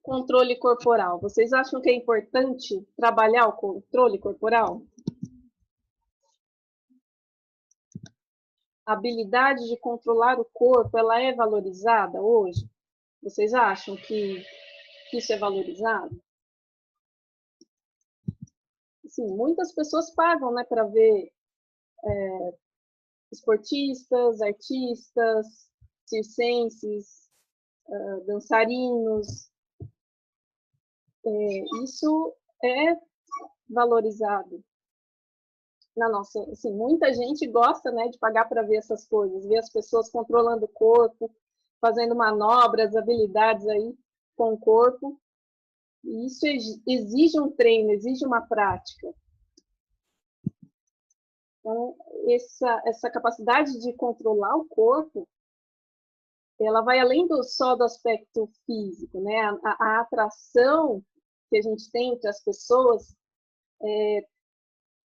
controle corporal. Vocês acham que é importante trabalhar o controle corporal? A habilidade de controlar o corpo, ela é valorizada hoje? Vocês acham que isso é valorizado? Sim, muitas pessoas pagam, né, para ver esportistas, artistas, circenses, dançarinos. Isso é valorizado na nossa, assim, muita gente gosta, né, de pagar para ver essas coisas, ver as pessoas controlando o corpo, fazendo manobras, habilidades aí com o corpo. E isso exige um treino, exige uma prática. Então, essa capacidade de controlar o corpo, ela vai além só do aspecto físico, né? A atração que a gente tem entre as pessoas,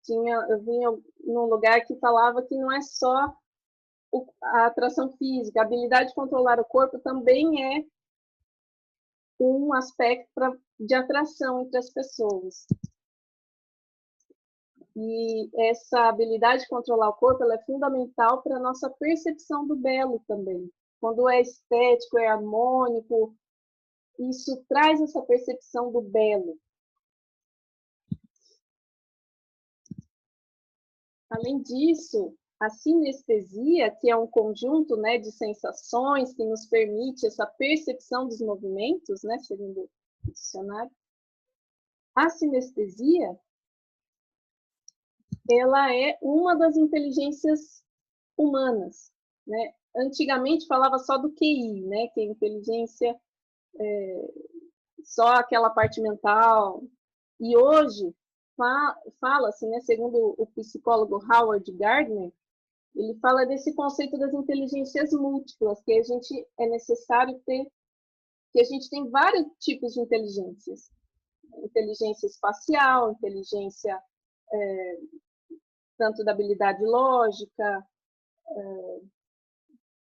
eu vinha num lugar que falava que não é só a atração física, a habilidade de controlar o corpo também é um aspecto de atração entre as pessoas. E essa habilidade de controlar o corpo, ela é fundamental para a nossa percepção do belo também. Quando é estético, é harmônico, isso traz essa percepção do belo. Além disso, a sinestesia, que é um conjunto, né, de sensações que nos permite essa percepção dos movimentos, né, segundo o dicionário, a sinestesia, ela é uma das inteligências humanas, né? Antigamente falava só do QI, né, que é inteligência, só aquela parte mental, e hoje fala-se, né, segundo o psicólogo Howard Gardner, ele fala desse conceito das inteligências múltiplas, que a gente é necessário ter, que a gente tem vários tipos de inteligências. Inteligência espacial, inteligência tanto da habilidade lógica,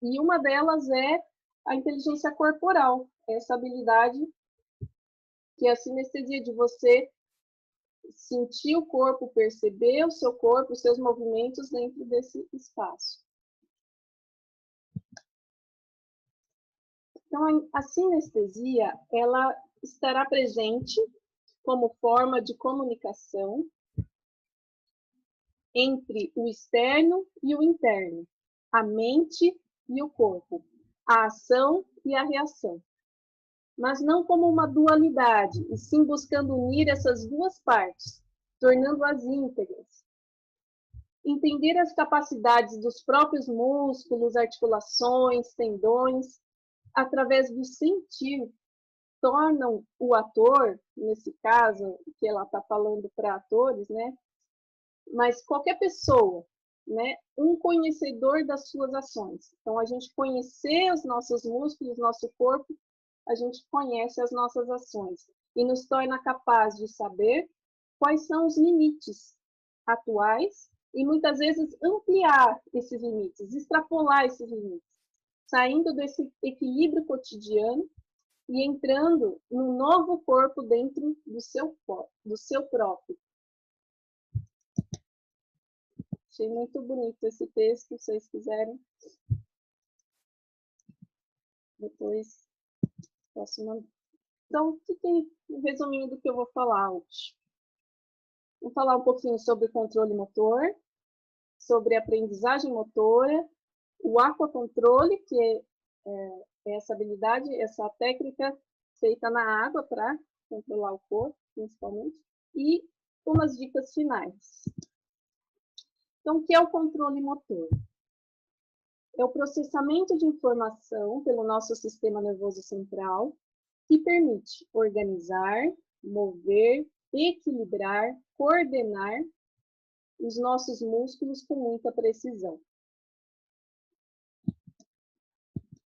e uma delas é a inteligência corporal, essa habilidade que é a sinestesia de você sentir o corpo, perceber o seu corpo, os seus movimentos dentro desse espaço. Então, a sinestesia, ela estará presente como forma de comunicação entre o externo e o interno, a mente e o corpo, a ação e a reação. Mas não como uma dualidade, e sim buscando unir essas duas partes, tornando-as íntegras. Entender as capacidades dos próprios músculos, articulações, tendões, através do sentir, tornam o ator, nesse caso, que ela está falando para atores, né? Mas qualquer pessoa, né? Um conhecedor das suas ações. Então, a gente conhecer os nossos músculos, nosso corpo, a gente conhece as nossas ações e nos torna capaz de saber quais são os limites atuais e muitas vezes ampliar esses limites, extrapolar esses limites, saindo desse equilíbrio cotidiano e entrando num novo corpo dentro do seu próprio. Achei muito bonito esse texto, se vocês quiserem. Depois posso mandar. Então, resumindo o que eu vou falar hoje. Vou falar um pouquinho sobre controle motor, sobre aprendizagem motora, o aquacontrole, que é essa habilidade, essa técnica feita na água para controlar o corpo, principalmente, e umas dicas finais. Então, o que é o controle motor? É o processamento de informação pelo nosso sistema nervoso central, que permite organizar, mover, equilibrar, coordenar os nossos músculos com muita precisão.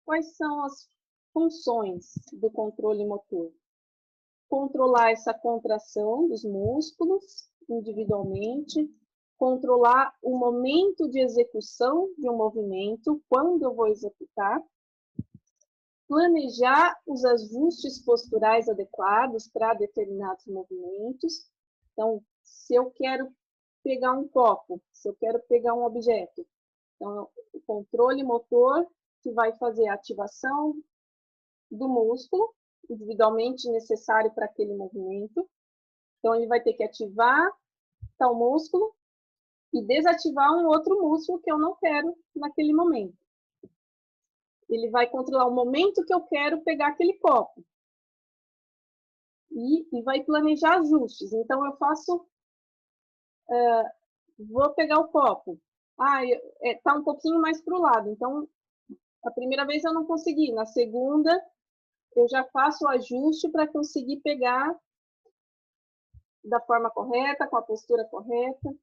Quais são as funções do controle motor? Controlar essa contração dos músculos individualmente, controlar o momento de execução de um movimento, quando eu vou executar, planejar os ajustes posturais adequados para determinados movimentos. Então, se eu quero pegar um copo, se eu quero pegar um objeto, então, o controle motor que vai fazer a ativação do músculo, individualmente necessário para aquele movimento. Então, ele vai ter que ativar tal músculo e desativar um outro músculo que eu não quero naquele momento. Ele vai controlar o momento que eu quero pegar aquele copo. E vai planejar ajustes. Então, eu faço... vou pegar o copo. Tá um pouquinho mais para o lado. Então, a primeira vez eu não consegui. Na segunda, eu já faço o ajuste para conseguir pegar da forma correta, com a postura correta.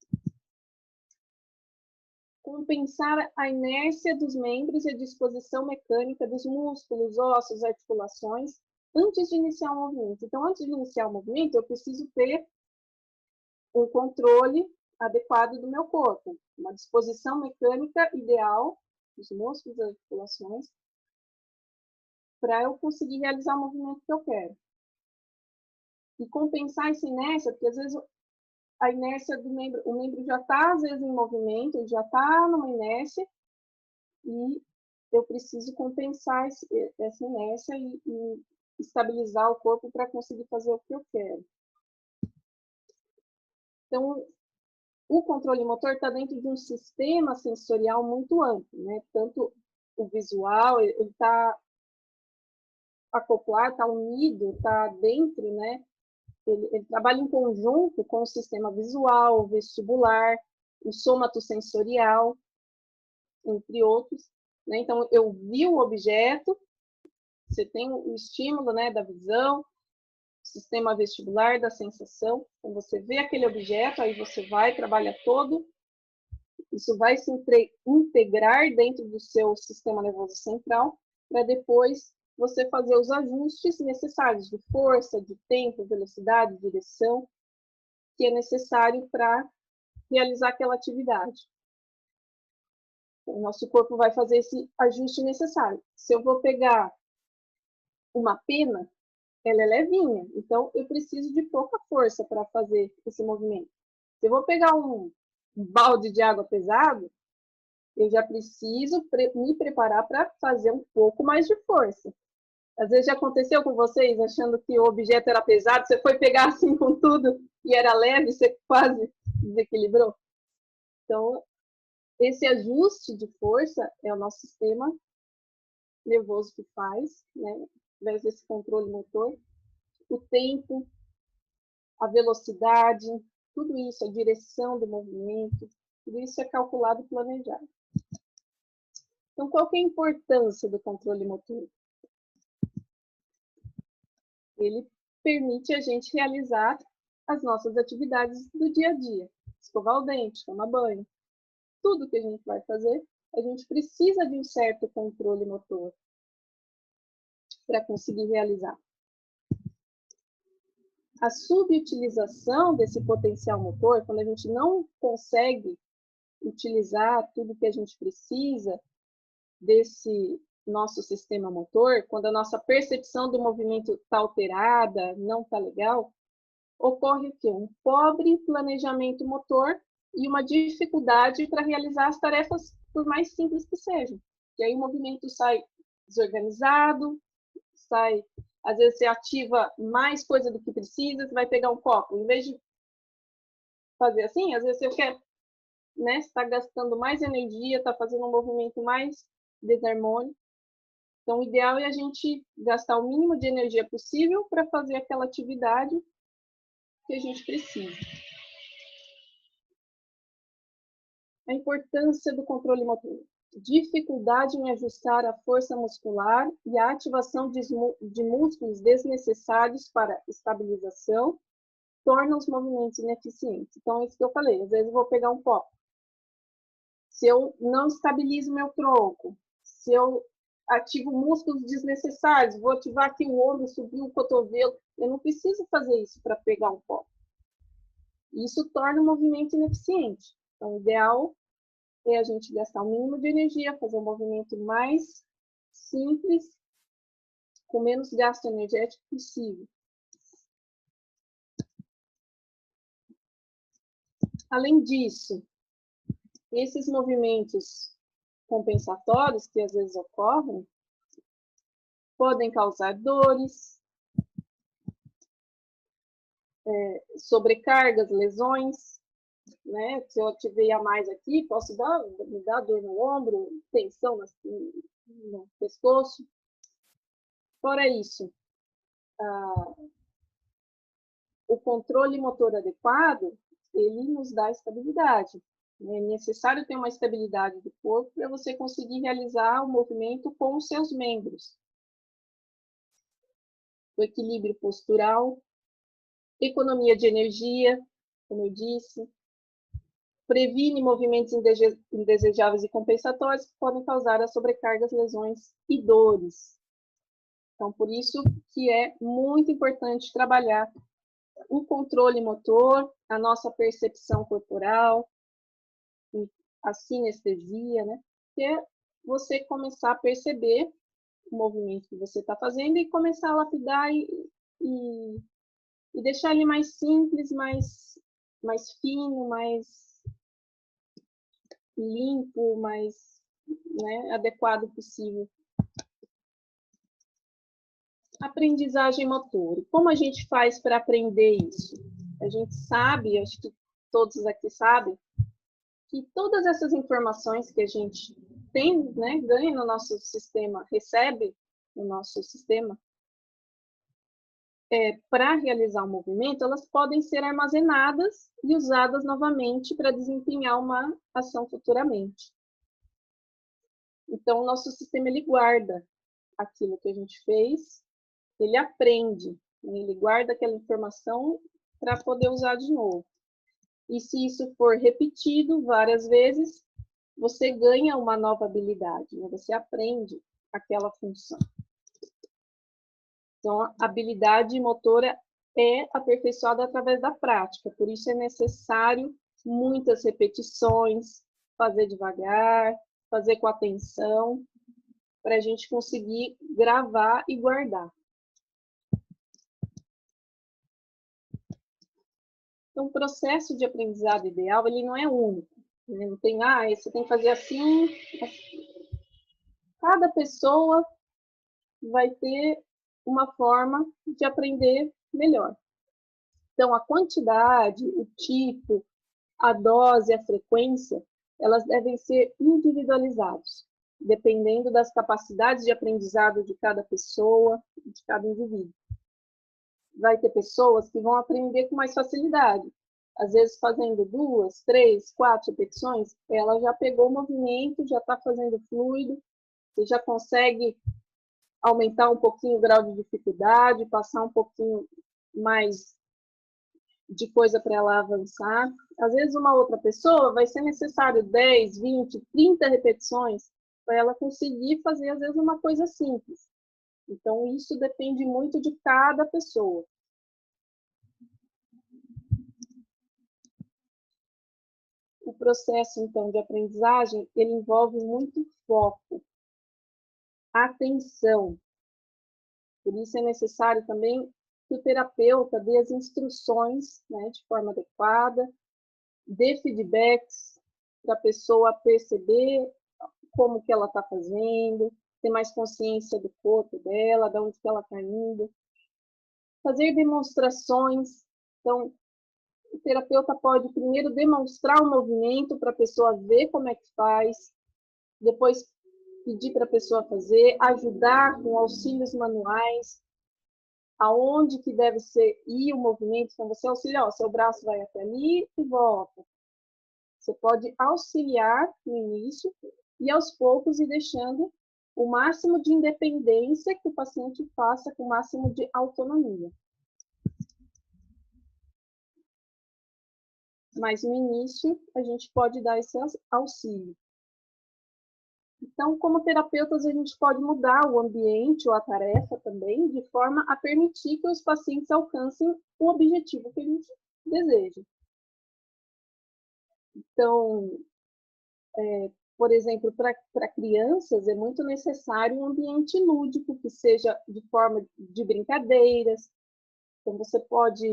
Compensar a inércia dos membros e a disposição mecânica dos músculos, ossos, articulações, antes de iniciar o movimento. Então, antes de iniciar o movimento, eu preciso ter um controle adequado do meu corpo, uma disposição mecânica ideal dos músculos e articulações, para eu conseguir realizar o movimento que eu quero. E compensar essa inércia, porque às vezes a inércia do membro, o membro já está às vezes em movimento, ele já está numa inércia, e eu preciso compensar essa inércia e estabilizar o corpo para conseguir fazer o que eu quero. Então, o controle motor está dentro de um sistema sensorial muito amplo, né? Tanto o visual, ele está acoplado, está unido, está dentro, né? Ele trabalha em conjunto com o sistema visual, vestibular, o somatosensorial, entre outros. Né? Então, eu vi o objeto, você tem o estímulo, né, da visão, sistema vestibular, da sensação. Então, você vê aquele objeto, aí você vai, trabalha todo. Isso vai se integrar dentro do seu sistema nervoso central, para depois você fazer os ajustes necessários de força, de tempo, velocidade, direção, que é necessário para realizar aquela atividade. O nosso corpo vai fazer esse ajuste necessário. Se eu vou pegar uma pena, ela é levinha, então eu preciso de pouca força para fazer esse movimento. Se eu vou pegar um balde de água pesado, eu já preciso me preparar para fazer um pouco mais de força. Às vezes já aconteceu com vocês, achando que o objeto era pesado, você foi pegar assim com tudo e era leve, você quase desequilibrou. Então, esse ajuste de força é o nosso sistema nervoso que faz, né? Através desse controle motor. O tempo, a velocidade, tudo isso, a direção do movimento, tudo isso é calculado e planejado. Então, qual que é a importância do controle motor? Ele permite a gente realizar as nossas atividades do dia a dia. Escovar o dente, tomar banho. Tudo que a gente vai fazer, a gente precisa de um certo controle motor para conseguir realizar. A subutilização desse potencial motor, quando a gente não consegue utilizar tudo que a gente precisa desse nosso sistema motor, quando a nossa percepção do movimento está alterada, não está legal, ocorre o quê? Um pobre planejamento motor e uma dificuldade para realizar as tarefas, por mais simples que sejam. E aí o movimento sai desorganizado, sai, às vezes você ativa mais coisa do que precisa, você vai pegar um copo, em vez de fazer assim, às vezes você quer, né, está gastando mais energia, está fazendo um movimento mais desarmônico. Então, o ideal é a gente gastar o mínimo de energia possível para fazer aquela atividade que a gente precisa. A importância do controle motor. Dificuldade em ajustar a força muscular e a ativação de músculos desnecessários para estabilização torna os movimentos ineficientes. Então, é isso que eu falei. Às vezes eu vou pegar um copo. Se eu não estabilizo meu tronco, se eu ativo músculos desnecessários, vou ativar aqui o ombro, subir o cotovelo, eu não preciso fazer isso para pegar um copo. Isso torna o movimento ineficiente. Então, o ideal é a gente gastar o mínimo de energia, fazer um movimento mais simples com menos gasto energético possível. Além disso, esses movimentos compensatórios que às vezes ocorrem podem causar dores, sobrecargas, lesões, né? Se eu tiver a mais aqui, posso me dar dor no ombro, tensão no pescoço. Fora isso, o controle motor adequado, ele nos dá estabilidade. É necessário ter uma estabilidade do corpo para você conseguir realizar o movimento com os seus membros. O equilíbrio postural, economia de energia, como eu disse, previne movimentos indesejáveis e compensatórios que podem causar as sobrecargas, lesões e dores. Então, por isso que é muito importante trabalhar o controle motor, a nossa percepção corporal, a sinestesia, né? Que é você começar a perceber o movimento que você está fazendo e começar a lapidar e deixar ele mais simples, mais fino, mais limpo, mais, né, adequado possível. Aprendizagem motora. Como a gente faz para aprender isso? A gente sabe, acho que todos aqui sabem, que todas essas informações que a gente tem, né, ganha no nosso sistema, recebe no nosso sistema, para realizar um movimento, elas podem ser armazenadas e usadas novamente para desempenhar uma ação futuramente. Então, o nosso sistema, ele guarda aquilo que a gente fez, ele aprende, ele guarda aquela informação para poder usar de novo. E se isso for repetido várias vezes, você ganha uma nova habilidade, né? Você aprende aquela função. Então, a habilidade motora é aperfeiçoada através da prática, por isso é necessário muitas repetições, fazer devagar, fazer com atenção, para a gente conseguir gravar e guardar. Então, o processo de aprendizado ideal, ele não é único. Ele não tem, você tem que fazer assim. Cada pessoa vai ter uma forma de aprender melhor. Então, a quantidade, o tipo, a dose, a frequência, elas devem ser individualizadas, dependendo das capacidades de aprendizado de cada pessoa, de cada indivíduo. Vai ter pessoas que vão aprender com mais facilidade. Às vezes, fazendo 2, 3, 4 repetições, ela já pegou o movimento, já está fazendo fluido, você já consegue aumentar um pouquinho o grau de dificuldade, passar um pouquinho mais de coisa para ela avançar. Às vezes, uma outra pessoa vai ser necessário 10, 20, 30 repetições para ela conseguir fazer, às vezes, uma coisa simples. Então, isso depende muito de cada pessoa. O processo, então, de aprendizagem, ele envolve muito foco, atenção. Por isso é necessário também que o terapeuta dê as instruções, né, de forma adequada, dê feedbacks para a pessoa perceber como que ela está fazendo, ter mais consciência do corpo dela, de onde que ela está indo. Fazer demonstrações. Então, o terapeuta pode primeiro demonstrar o movimento para a pessoa ver como é que faz, depois pedir para a pessoa fazer, ajudar com auxílios manuais, aonde que deve ir o movimento. Então, você auxilia, seu braço vai até ali e volta. Você pode auxiliar no início e, aos poucos, ir deixando o máximo de independência que o paciente faça com o máximo de autonomia. Mas, no início, a gente pode dar esse auxílio. Então, como terapeutas, a gente pode mudar o ambiente ou a tarefa também, de forma a permitir que os pacientes alcancem o objetivo que a gente deseja. Então, por exemplo, para crianças, é muito necessário um ambiente lúdico, que seja de forma de brincadeiras. Então, você pode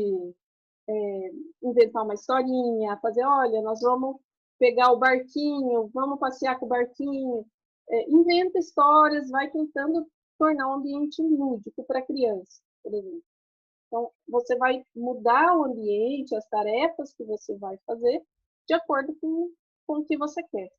inventar uma historinha, fazer, olha, nós vamos pegar o barquinho, vamos passear com o barquinho. Inventa histórias, vai tentando tornar um ambiente lúdico para a criança, por exemplo. Então, você vai mudar o ambiente, as tarefas que você vai fazer, de acordo com o que você quer.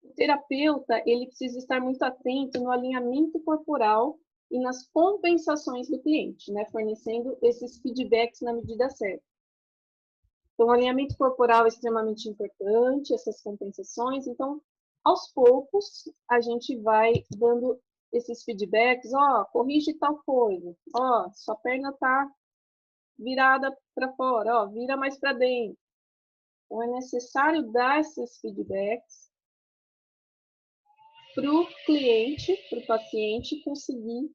O terapeuta, ele precisa estar muito atento no alinhamento corporal e nas compensações do cliente, né? Fornecendo esses feedbacks na medida certa. Então, o alinhamento corporal é extremamente importante, essas compensações. Então, aos poucos, a gente vai dando esses feedbacks, corrige tal coisa, sua perna está virada para fora, vira mais para dentro. Então, é necessário dar esses feedbacks para o cliente, para o paciente conseguir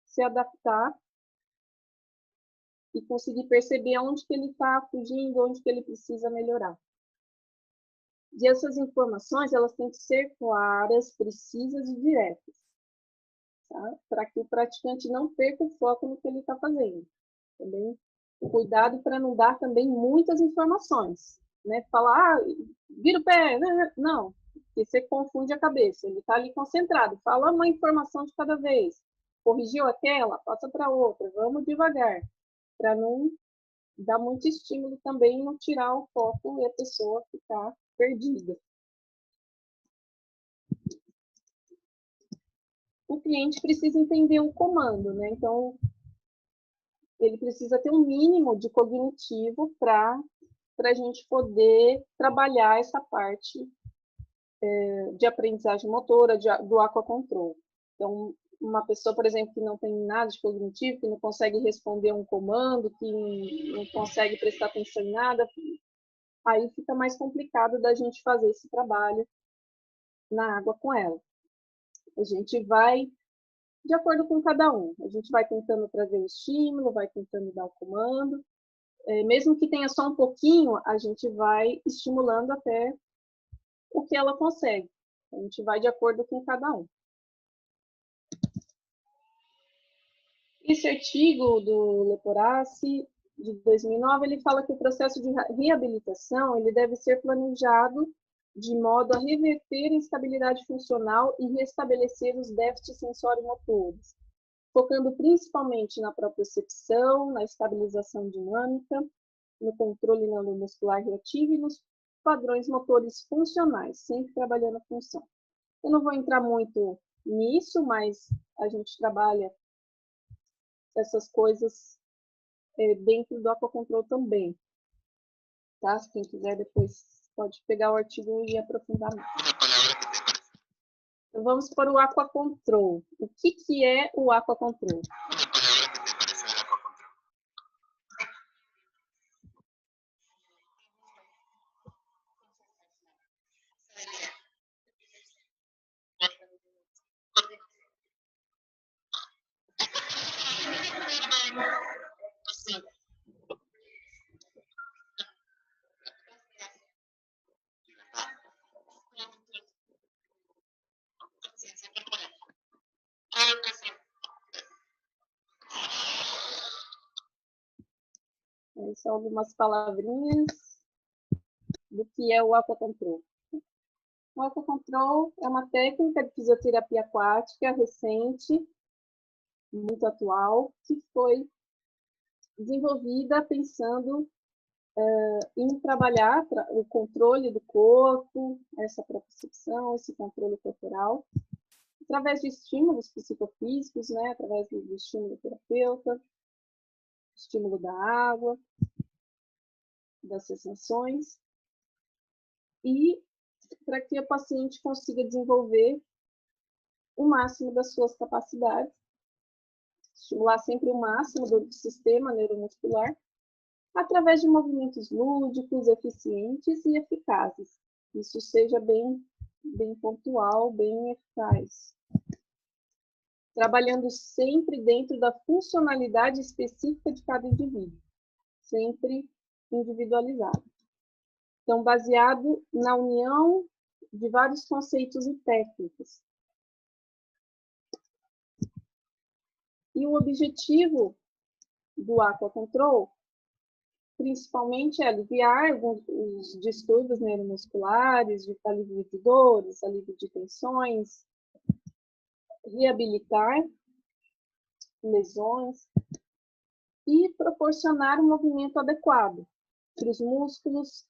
se adaptar e conseguir perceber onde que ele está fugindo, onde que ele precisa melhorar. E essas informações, elas têm que ser claras, precisas e diretas, tá? Para que o praticante não perca o foco no que ele está fazendo. Também cuidado para não dar também muitas informações, né? Falar, vira o pé, não, porque você confunde a cabeça. Ele está ali concentrado, fala uma informação de cada vez. Corrigiu aquela, passa para outra, vamos devagar, para não dar muito estímulo também, não tirar o foco e a pessoa ficar perdida. O cliente precisa entender o comando, né? Então, ele precisa ter um mínimo de cognitivo para a gente poder trabalhar essa parte de aprendizagem motora, do aquacontrol. Então, uma pessoa, por exemplo, que não tem nada de cognitivo, que não consegue responder um comando, que não consegue prestar atenção em nada, aí fica mais complicado da gente fazer esse trabalho na água com ela. A gente vai de acordo com cada um. A gente vai tentando trazer o estímulo, vai tentando dar o comando. Mesmo que tenha só um pouquinho, a gente vai estimulando até o que ela consegue. A gente vai de acordo com cada um. Esse artigo do Leporassi, de 2009, ele fala que o processo de reabilitação ele deve ser planejado de modo a reverter a instabilidade funcional e restabelecer os déficits sensório-motores, focando principalmente na propriocepção, na estabilização dinâmica, no controle neuromuscular reativo e nos padrões motores funcionais, sempre trabalhando a função. Eu não vou entrar muito nisso, mas a gente trabalha essas coisas dentro do aquacontrol também. Tá? Se quem quiser depois pode pegar o artigo e aprofundar mais. Então, vamos para o aquacontrol. O que é o aquacontrol? São algumas palavrinhas do que é o aquacontrol. O aquacontrol é uma técnica de fisioterapia aquática recente, muito atual, que foi desenvolvida pensando em trabalhar o controle do corpo, essa propriocepção, esse controle corporal, através de estímulos psicofísicos, né, através do estímulo terapeuta, estímulo da água, das sensações, e para que o paciente consiga desenvolver o máximo das suas capacidades, estimular sempre o máximo do sistema neuromuscular, através de movimentos lúdicos, eficientes e eficazes. Isso seja bem pontual, bem eficaz. Trabalhando sempre dentro da funcionalidade específica de cada indivíduo. Sempre individualizado. Então, baseado na união de vários conceitos e técnicas. E o objetivo do Aquacontrol, principalmente, é aliviar os distúrbios neuromusculares, de alívio de dores, alívio de tensões, reabilitar lesões e proporcionar um movimento adequado para os músculos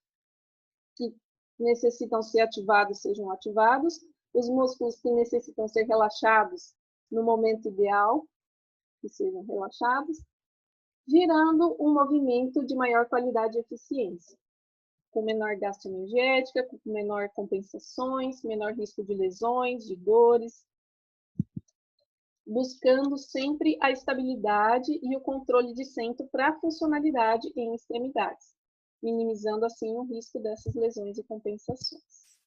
que necessitam ser ativados sejam ativados, os músculos que necessitam ser relaxados no momento ideal, que sejam relaxados, gerando um movimento de maior qualidade e eficiência, com menor gasto energética, com menor compensações, menor risco de lesões, de dores, buscando sempre a estabilidade e o controle de centro para a funcionalidade em extremidades, minimizando assim o risco dessas lesões e compensações.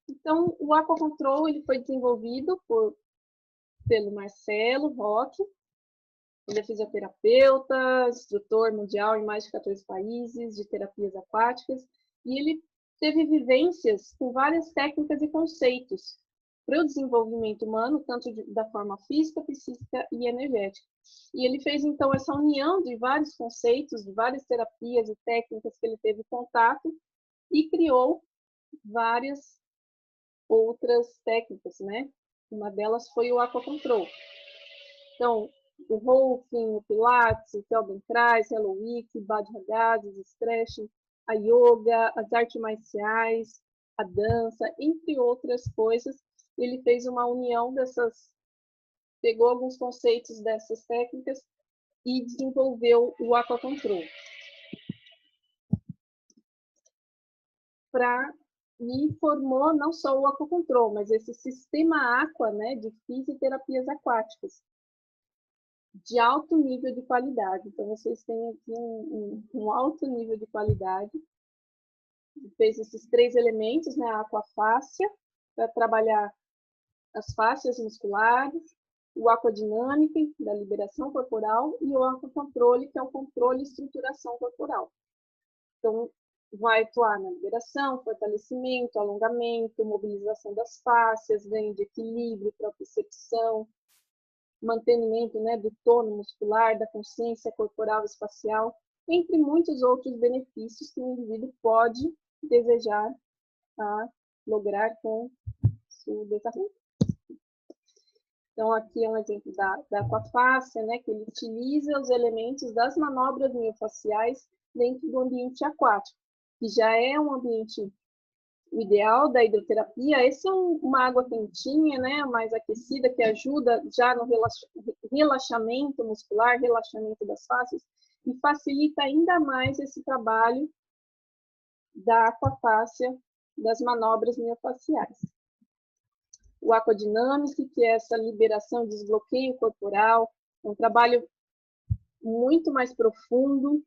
Então, o Aquacontrol ele foi desenvolvido pelo Marcelo Roque. Ele é fisioterapeuta, instrutor mundial em mais de 14 países de terapias aquáticas, e ele teve vivências com várias técnicas e conceitos para o desenvolvimento humano, tanto da forma física, psíquica e energética. E ele fez, então, essa união de vários conceitos, de várias terapias e técnicas que ele teve contato, e criou várias outras técnicas, né? Uma delas foi o Aquacontrol. Então, o Rolfing, o Pilates, o Feldenkrais, Hello Week, Bajragazes, Stretching, a Yoga, as artes marciais, a dança, entre outras coisas. Ele fez uma união dessas, pegou alguns conceitos dessas técnicas e desenvolveu o Aquacontrol. E formou não só o Aquacontrol, mas esse sistema aqua, né, de fisioterapias aquáticas, de alto nível de qualidade. Então, vocês têm aqui um alto nível de qualidade. Fez esses 3 elementos, né, a aquafáscia, para trabalhar as fáscias musculares, o aquadinâmica, da liberação corporal, e o aquacontrole, que é o controle e estruturação corporal. Então, vai atuar na liberação, fortalecimento, alongamento, mobilização das fáscias, ganho de equilíbrio, propriocepção, mantenimento, né, do tônus muscular, da consciência corporal e espacial, entre muitos outros benefícios que o indivíduo pode desejar lograr com o desenvolvimento. Então, aqui é um exemplo da aquafáscia, né, que ele utiliza os elementos das manobras miofaciais dentro do ambiente aquático, que já é um ambiente ideal da hidroterapia. Essa é uma água quentinha, né, mais aquecida, que ajuda já no relaxamento muscular, relaxamento das fáscias, e facilita ainda mais esse trabalho da aquafáscia, das manobras miofaciais. O aquadinâmico, que é essa liberação e desbloqueio corporal, é um trabalho muito mais profundo,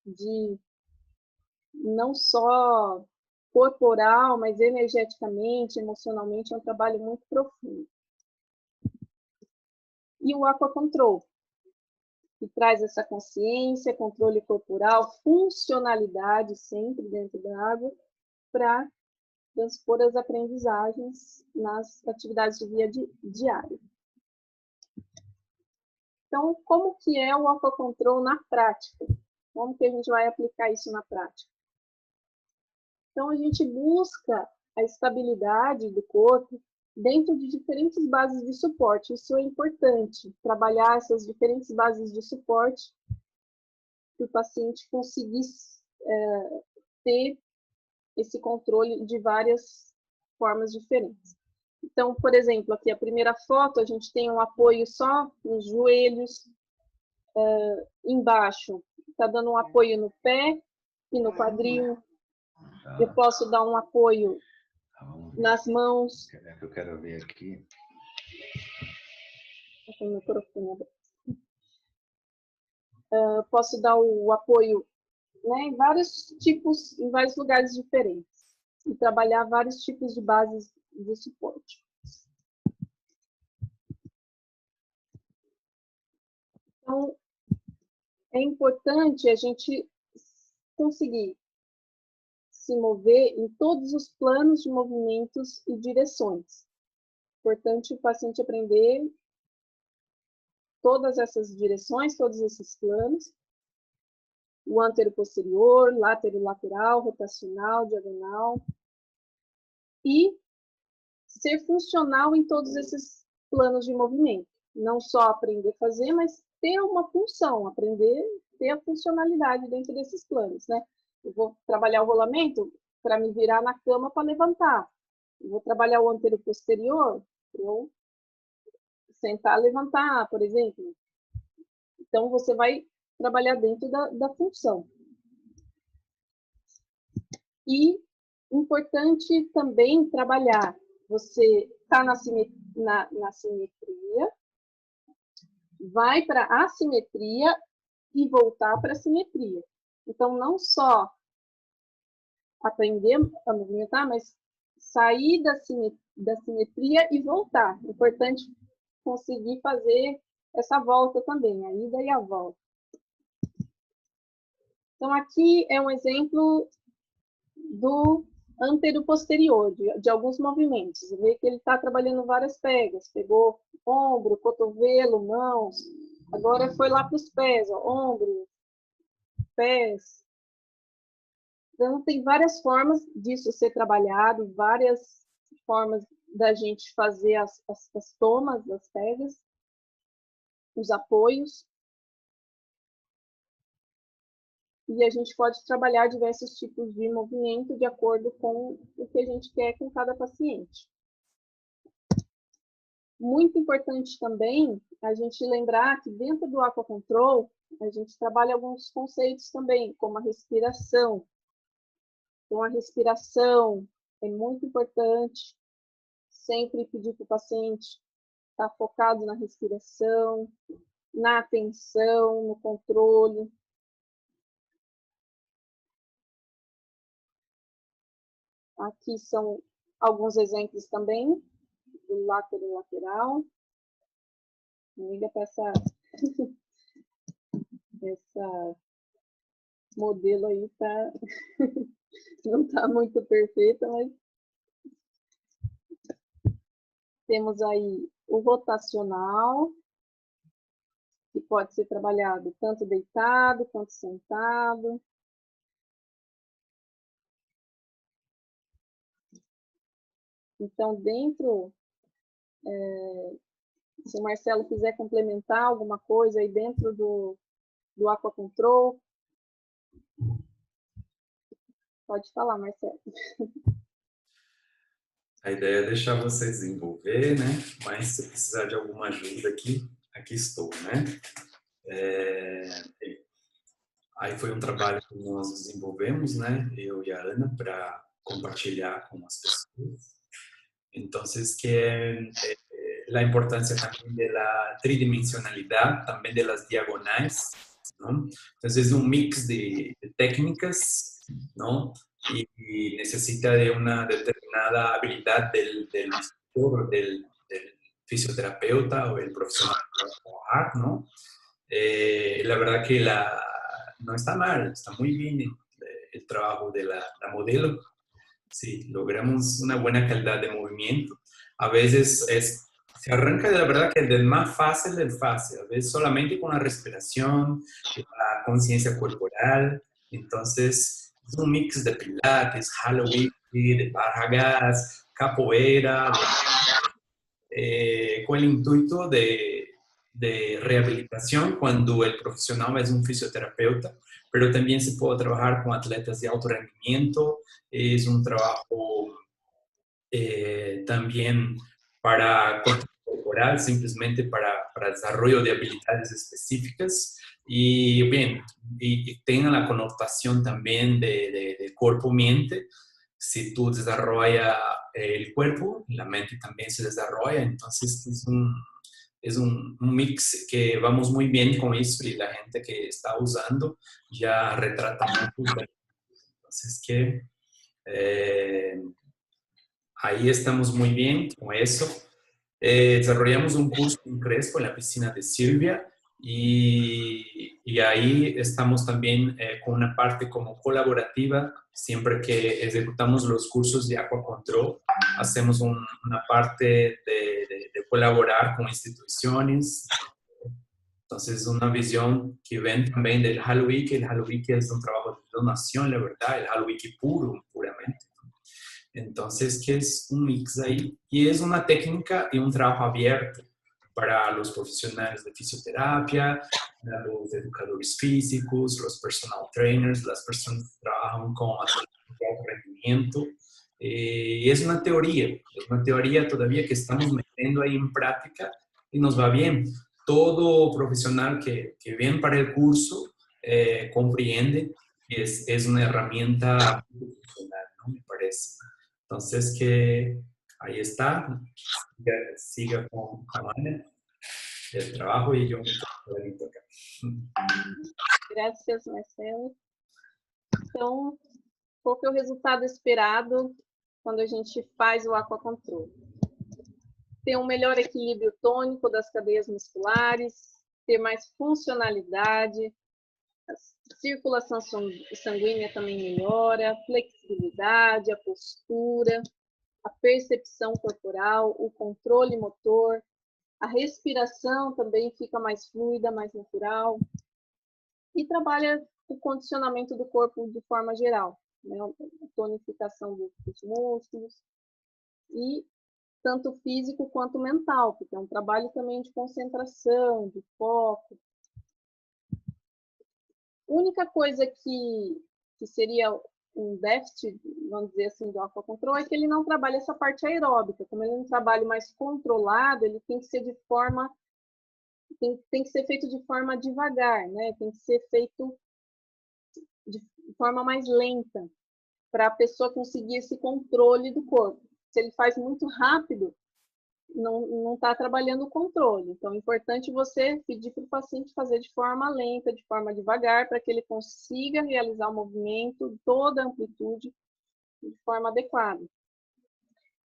de não só corporal, mas energeticamente, emocionalmente, é um trabalho muito profundo. E o Aquacontrol, que traz essa consciência, controle corporal, funcionalidade sempre dentro da água, para transpor as aprendizagens nas atividades de dia diária. Então, como que é o Aquacontrol na prática? Como que a gente vai aplicar isso na prática? Então, a gente busca a estabilidade do corpo dentro de diferentes bases de suporte. Isso é importante, trabalhar essas diferentes bases de suporte para o paciente conseguir ter esse controle de várias formas diferentes. Então, por exemplo, aqui a primeira foto, a gente tem um apoio só nos joelhos, embaixo está dando um apoio no pé e no quadril. Eu posso dar um apoio nas mãos. Eu quero ver aqui. Posso dar o apoio, né, em vários tipos, em vários lugares diferentes. E trabalhar vários tipos de bases de suporte. Então, é importante a gente conseguir se mover em todos os planos de movimentos e direções. Importante o paciente aprender todas essas direções, todos esses planos. O antero-posterior, látero-lateral, rotacional, diagonal. E ser funcional em todos esses planos de movimento. Não só aprender a fazer, mas ter uma função, aprender, ter a funcionalidade dentro desses planos, né? Eu vou trabalhar o rolamento para me virar na cama para levantar. Eu vou trabalhar o antero-posterior para eu sentar, levantar, por exemplo. Então, você vai trabalhar dentro da função. E importante também trabalhar, você está na simetria, vai para a assimetria e voltar para a simetria. Então, não só aprender a movimentar, mas sair da simetria e voltar. Importante conseguir fazer essa volta também, a ida e a volta. Então, aqui é um exemplo do antero-posterior, de alguns movimentos. Você vê que ele está trabalhando várias pegas. Pegou ombro, cotovelo, mãos. Agora foi lá para os pés, ó, ombro, pés. Então, tem várias formas disso ser trabalhado, várias formas da gente fazer as tomas das pegas, os apoios. E a gente pode trabalhar diversos tipos de movimento de acordo com o que a gente quer com cada paciente. Muito importante também a gente lembrar que dentro do aquacontrol, a gente trabalha alguns conceitos também, como a respiração. Então, a respiração é muito importante. Sempre pedir para o paciente estar focado na respiração, na atenção, no controle. Aqui são alguns exemplos também do látero-lateral. Liga para essa modelo aí, tá? Não está muito perfeita, mas temos aí o rotacional, que pode ser trabalhado tanto deitado quanto sentado. Então, dentro, se o Marcelo quiser complementar alguma coisa aí dentro do aquacontrol, pode falar, Marcelo. A ideia é deixar vocês desenvolver, né? Mas se precisar de alguma ajuda aqui estou, né? Aí foi um trabalho que nós desenvolvemos, né? Eu e a Ana, para compartilhar com as pessoas. Então, que a importância também da tridimensionalidade, também das diagonais, não? Então, é um mix de técnicas, não? Y necesita de una determinada habilidad del instructor, del fisioterapeuta o el profesional para trabajar, ¿no? La verdad que no está mal, está muy bien el trabajo de la modelo. Sí, logramos una buena calidad de movimiento. A veces se arranca de la verdad que del más fácil del fácil, a veces solamente con la respiración, la conciencia corporal. Entonces, es un mix de pilates, Halloween, de barra gas, capoeira, con el intuito de rehabilitación cuando el profesional es un fisioterapeuta, pero también se puede trabajar con atletas de alto rendimiento. Es un trabajo también para corporal, simplemente para desarrollo de habilidades específicas. Y bien, y tenga la connotación también de cuerpo-mente. Si tú desarrollas el cuerpo, la mente también se desarrolla. Entonces es un mix que vamos muy bien con eso y la gente que está usando ya retrata mucho. Entonces ahí estamos muy bien con eso. Desarrollamos un curso en Crespo en la piscina de Silvia y E aí estamos também com uma parte como colaborativa, sempre que executamos os cursos de aquacontrol, hacemos uma parte de colaborar com instituições. Então, uma visão que vem também do Halo Wiki. O Halo Wiki é um trabalho de donação, na verdade, o Halo Wiki puro, puramente. Então, que é um mix aí. E é uma técnica e um trabalho aberto para os profissionais de fisioterapia, para os educadores físicos, os personal trainers, as pessoas que trabalham com atletas de alto rendimento. E é uma teoria todavía que estamos metendo aí em prática e nos vai bem. Todo profissional que vem para o curso compreende que é uma ferramenta funcional, ¿no? Me parece. Entonces, que ahí está, siga con Ana, el trabajo y yo me quedo acá. Graças, Marcelo. Então, qual que é o resultado esperado quando a gente faz o aquacontrol? Ter um melhor equilíbrio tônico das cadeias musculares, ter mais funcionalidade, a circulação sanguínea também melhora, a flexibilidade, a postura, a percepção corporal, o controle motor, a respiração também fica mais fluida, mais natural, e trabalha o condicionamento do corpo de forma geral, né? A tonificação dos músculos, e tanto físico quanto mental, porque é um trabalho também de concentração, de foco. A única coisa que seria um déficit, vamos dizer assim, do aquacontrol é que ele não trabalha essa parte aeróbica. Como ele é um trabalho mais controlado, ele tem que ser de forma tem que ser feito de forma devagar, né? Tem que ser feito de forma mais lenta, para a pessoa conseguir esse controle do corpo. Se ele faz muito rápido, não está trabalhando o controle. Então, é importante você pedir para o paciente fazer de forma lenta, de forma devagar, para que ele consiga realizar o movimento, toda a amplitude, de forma adequada.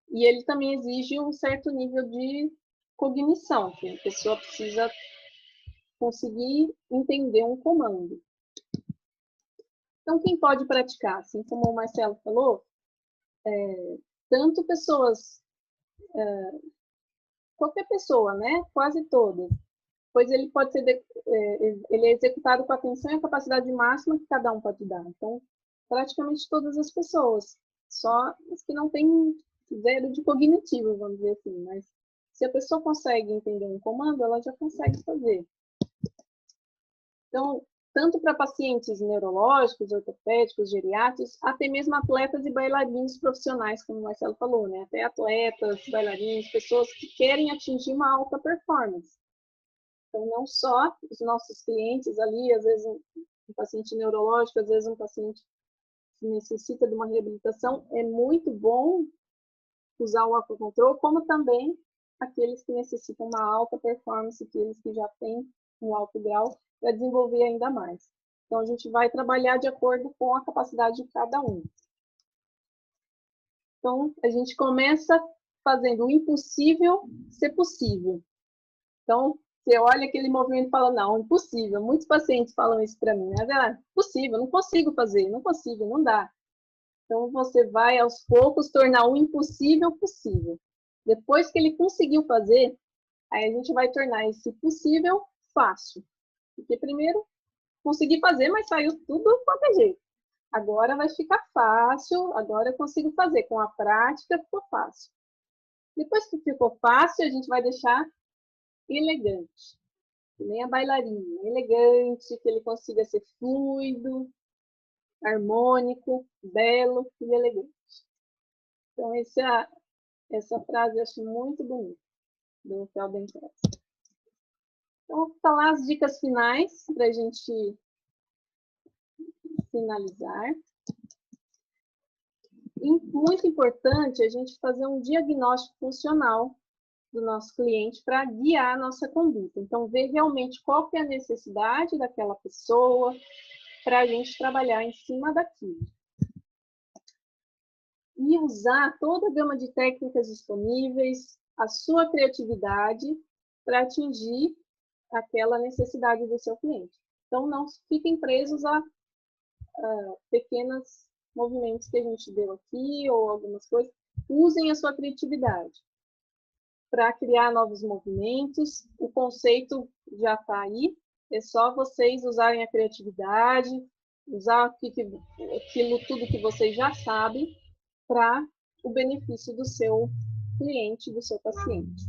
E ele também exige um certo nível de cognição, que a pessoa precisa conseguir entender um comando. Então, quem pode praticar? Assim como o Marcelo falou, tanto pessoas, qualquer pessoa, né? Quase todas, pois ele pode ser, ele é executado com a atenção e a capacidade máxima que cada um pode dar. Então, praticamente todas as pessoas, só as que não têm zero de cognitivo, vamos dizer assim, mas se a pessoa consegue entender um comando, ela já consegue fazer. Então, tanto para pacientes neurológicos, ortopédicos, geriátricos, até mesmo atletas e bailarinos profissionais, como o Marcelo falou, né? Até atletas, bailarinos, pessoas que querem atingir uma alta performance. Então, não só os nossos clientes ali, às vezes um paciente neurológico, às vezes um paciente que necessita de uma reabilitação, é muito bom usar o aquacontrol, como também aqueles que necessitam uma alta performance, aqueles que já têm um alto grau, para desenvolver ainda mais. Então, a gente vai trabalhar de acordo com a capacidade de cada um. Então, a gente começa fazendo o impossível ser possível. Então, você olha aquele movimento e fala, não, impossível. Muitos pacientes falam isso para mim, né? Impossível, não consigo fazer, não consigo, não dá. Então, você vai, aos poucos, tornar o impossível possível. Depois que ele conseguiu fazer, aí a gente vai tornar esse possível fácil. Porque primeiro, consegui fazer, mas saiu tudo de qualquer jeito. Agora vai ficar fácil, agora eu consigo fazer. Com a prática, ficou fácil. Depois que ficou fácil, a gente vai deixar elegante. Que nem a bailarina. Elegante, que ele consiga ser fluido, harmônico, belo e elegante. Então, essa frase eu acho muito bonita, do Feldenkrais. Então, vou falar as dicas finais para a gente finalizar. E muito importante a gente fazer um diagnóstico funcional do nosso cliente para guiar a nossa conduta. Então, ver realmente qual que é a necessidade daquela pessoa para a gente trabalhar em cima daquilo. E usar toda a gama de técnicas disponíveis, a sua criatividade para atingir aquela necessidade do seu cliente. Então, não fiquem presos a pequenos movimentos que a gente deu aqui ou algumas coisas. Usem a sua criatividade para criar novos movimentos. O conceito já está aí, é só vocês usarem a criatividade, usar aquilo tudo que vocês já sabem para o benefício do seu cliente, do seu paciente.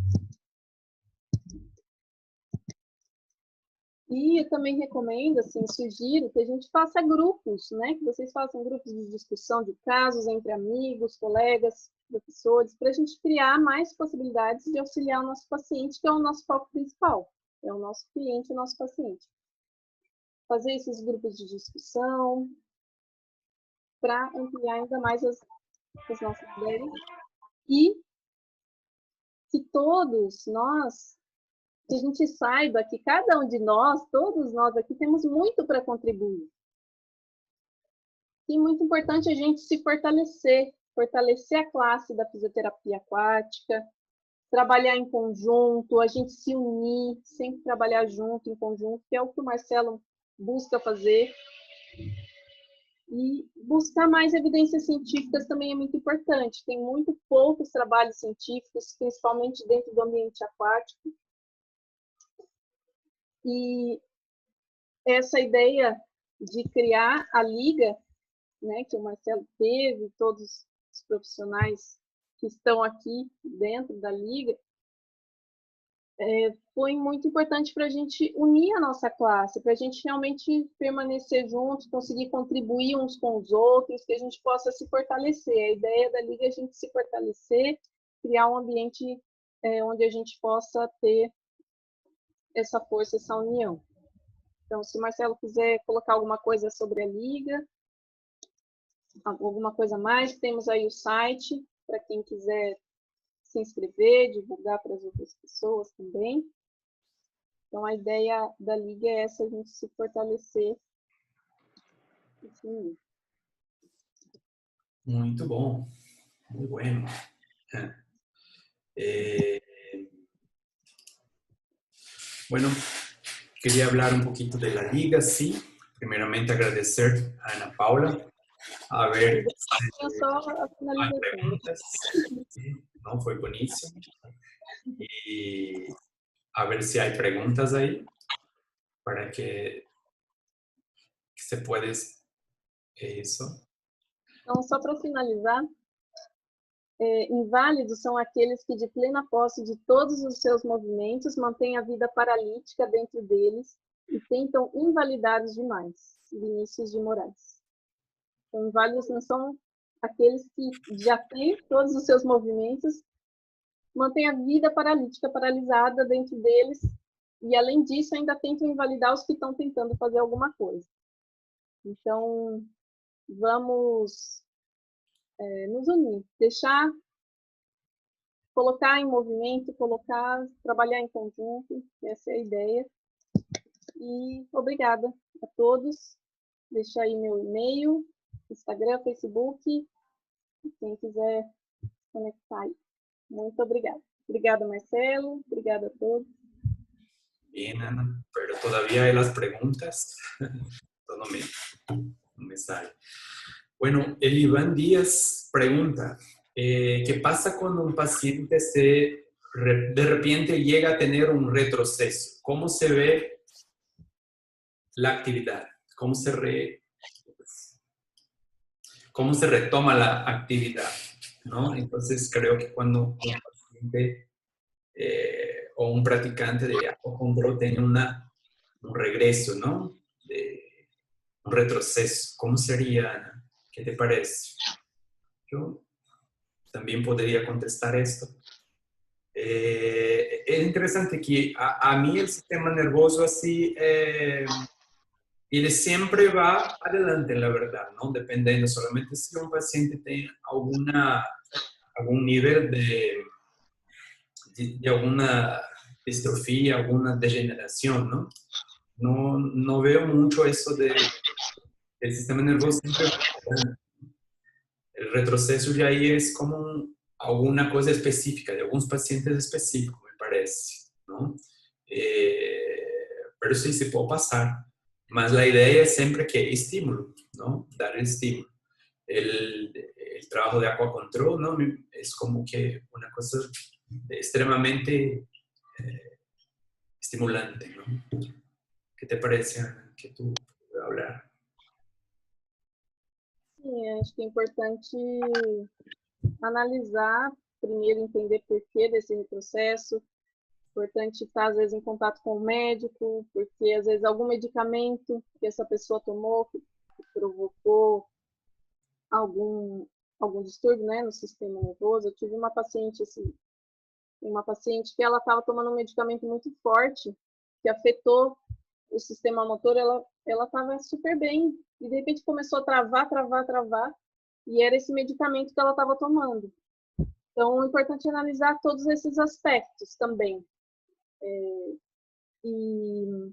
E eu também recomendo, assim, sugiro que a gente faça grupos, né? Que vocês façam grupos de discussão de casos entre amigos, colegas, professores, para a gente criar mais possibilidades de auxiliar o nosso paciente, que é o nosso foco principal, é o nosso cliente, o nosso paciente. Fazer esses grupos de discussão para ampliar ainda mais as nossas ideias e que todos nós, que a gente saiba que cada um de nós, todos nós aqui, temos muito para contribuir. E muito importante a gente se fortalecer, fortalecer a classe da fisioterapia aquática, trabalhar em conjunto, a gente se unir, sempre trabalhar junto, em conjunto, que é o que o Marcelo busca fazer. E buscar mais evidências científicas também é muito importante. Tem muito poucos trabalhos científicos, principalmente dentro do ambiente aquático. E essa ideia de criar a liga, né, que o Marcelo teve, todos os profissionais que estão aqui dentro da liga, foi muito importante para a gente unir a nossa classe, para a gente realmente permanecer juntos, conseguir contribuir uns com os outros, que a gente possa se fortalecer. A ideia da liga é a gente se fortalecer, criar um ambiente onde a gente possa ter essa força, essa união. Então, se o Marcelo quiser colocar alguma coisa sobre a liga, alguma coisa mais, temos aí o site, para quem quiser se inscrever, divulgar para as outras pessoas também. Então, a ideia da liga é essa, a gente se fortalecer. Enfim. Muito bom, muy bueno. Bueno, quería hablar un poquito de la liga, sí. Primeramente agradecer a Ana Paula. A ver, hay preguntas. Sí, no, fue buenísimo. Y a ver si hay preguntas ahí para que se pueda eso. Então, só para finalizar, inválidos são aqueles que, de plena posse de todos os seus movimentos, mantêm a vida paralítica dentro deles e tentam invalidar os demais. Vinícius de Moraes. Então, inválidos não são aqueles que já têm todos os seus movimentos, mantêm a vida paralítica, paralisada dentro deles, e, além disso, ainda tentam invalidar os que estão tentando fazer alguma coisa. Então, vamos nos unir, colocar em movimento, trabalhar em conjunto, essa é a ideia. E obrigada a todos. Deixa aí meu e-mail, Instagram, Facebook, quem quiser conectar aí. Muito obrigada. Obrigada, Marcelo. Obrigada a todos. Bien, Ana, pero todavía hay las preguntas. Todo no me sale. Bueno, el Iván Díaz pregunta, ¿qué pasa cuando un paciente de repente llega a tener un retroceso? ¿Cómo se ve la actividad? ¿Cómo se retoma la actividad? ¿No? Entonces, creo que cuando un paciente o un practicante de apocontrol tiene un regreso, ¿no? Un retroceso. ¿Cómo sería, Ana? ¿Qué te parece? Yo también podría contestar esto. Es interesante que a mí el sistema nervioso así, él siempre va adelante, la verdad, ¿no? Dependiendo solamente si un paciente tiene algún nivel de alguna distrofia, alguna degeneración, ¿no? No veo mucho eso del sistema nervioso siempre. El retroceso ya ahí es como alguna cosa específica, de algunos pacientes específicos, me parece, ¿no? Pero sí se puede pasar. Mas a ideia é sempre que estímulo, ¿no? Dar estímulo. El trabajo de aquacontrol, ¿no? Es como que una cosa extremadamente estimulante, ¿no? ¿Qué te parece, Ana, que tú puedas hablar? Sim, acho que é importante analisar, primeiro entender por que desse retrocesso, importante estar, às vezes, em contato com o médico, porque, às vezes, algum medicamento que essa pessoa tomou que provocou algum, algum distúrbio, né, no sistema nervoso. Eu tive uma paciente, assim, que ela estava tomando um medicamento muito forte, que afetou o sistema motor, ela estava super bem, e de repente começou a travar, e era esse medicamento que ela estava tomando. Então, é importante analisar todos esses aspectos também. E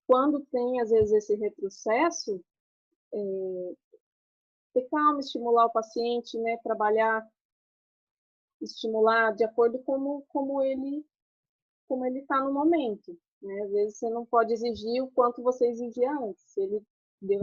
quando tem, às vezes, esse retrocesso, ter calma, estimular o paciente, né, trabalhar, estimular de acordo como ele está no momento. Né? Às vezes você não pode exigir o quanto você exigia antes. Se ele